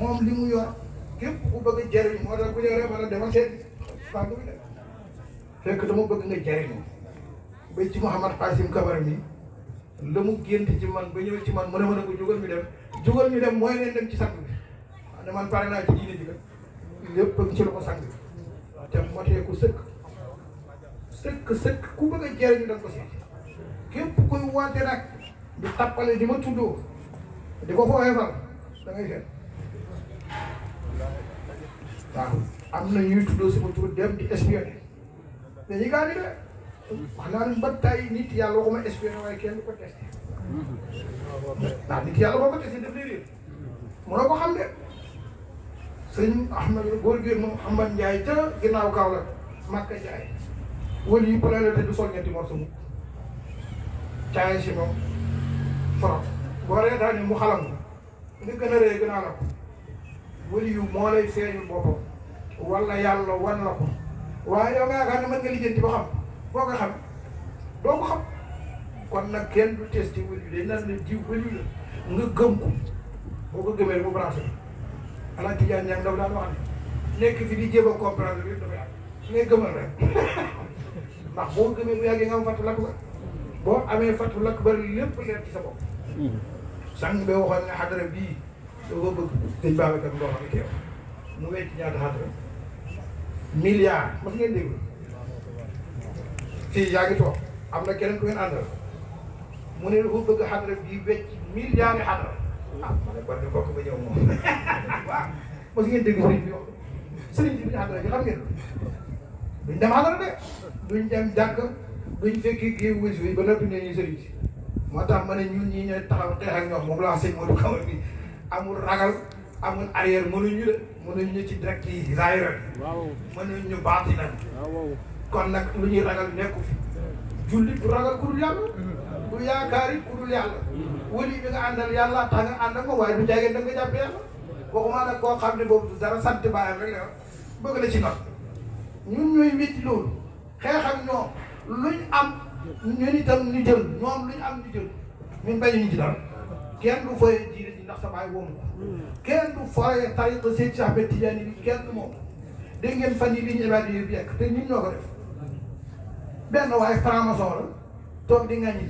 moom li mu yor képp ku bëgg a jëriñ moo tax ku ñëw rek ma ne demal seet fànn bi de fekk dama bëgg nga jëriñu ba ci Mouhamad Qasim Kabara mi la mu gént ci man ba ñëw ci man mu ne ma ne ko jugal ñu dem mooy leen dem ci sang bi ne man pare naa ci diine ji kat lépp a ngi ci la ko sang bi te motee ku sëkk ku bëgg a jëriñu da nga ko seet képp kuy woote nag di tappale di ma tuddoo di ko fooyee fal da ngay seet waaw am na ñuy tuddoo sama tur dem di espionné dañuy gaa ni de wax naa ne ba tey nit yàlla waxuma espionné waaye kenn du ko testé ndax nit yàlla boo ko testé def lay réer mënoo ko xam de sëñ Ahmad góor gi moom Ahmad Ndiaye ca ginnaaw kaw la Makka Ndiaye wala yi pële la te du sol ñetti morso mu caay si moom forot boo reetaa ni mu xalam nga gën a rëy gën a la ko wala yu moo lay feeñul boppam wala yàlla wan la ko waaye yow nga yaakaar ne mën nga lijjanti ba xam boo ko xam doo ko xam kon nag kenn du testé wala yu day nan la jiw wala yu la nga gëm ko boo ko gëmee rek mu branché ala Tijaan ña ndaw daan wax ne nekk fi di jéem a comprendre bi dafa yàgg ngay gëmal rek ndax boo gëmee bu yàggee nga am fàttu lakk ba boo amee fàttu lakk ba lépp leer ci sa bopp sang bi waxoon nga xadara bii da ko bëgg dañ Babacar Ngom ak teew mu wecc ñaata xadara milliard mas ngeen déglu fii yaa ngi toog am na keneen ku ngeen àndal mu ne dafa bëgg xadara bii wecc milliard yi xadara ah ma ne kon de bokk ba ñëw moom waaw mas ngeen dégg sëriñ bi wax sëriñ bi ñu xadara bi xam ngeen duñ dem xadara de duñ dem jàkk duñ fekki géew wés yi ba noppi ne ñuy sëriñ si moo tax ma ne ñun ñii ñooy taxaw xeex ak ñoom moom la wax sëñ Modou Kawal bi amul ragal amul arrière mënuñu de mënuñu ci direct yi zaahir mënuñu baati nag kon nag lu ñuy ragal nekku fi jullit du ragal ku dul yàlla du yaakaar it ku dul yàlla wali bi nga àndal yàlla tax nga ànd ak moom waaye du jaageen da nga jàpp yàlla waxuma nag koo xam ne boobu du dara sant bàyyam rek la bëgg la ci not ñun ñooy wétti loolu xeex ak ñoom luñ am ñun itam ñu jël ñoom luñ am ñu jël ñun bañuñu ci dara kenn du fooyee diine ji ndax sa baay woomu ko kenn du fooyee tariqa Seex Ahmed Tidiane bi kenn du moom dégg ngeen fan yi li ñu évalué bi yekk te ñun ñoo ko def benn waaye franc-maçon la toog di ŋàññi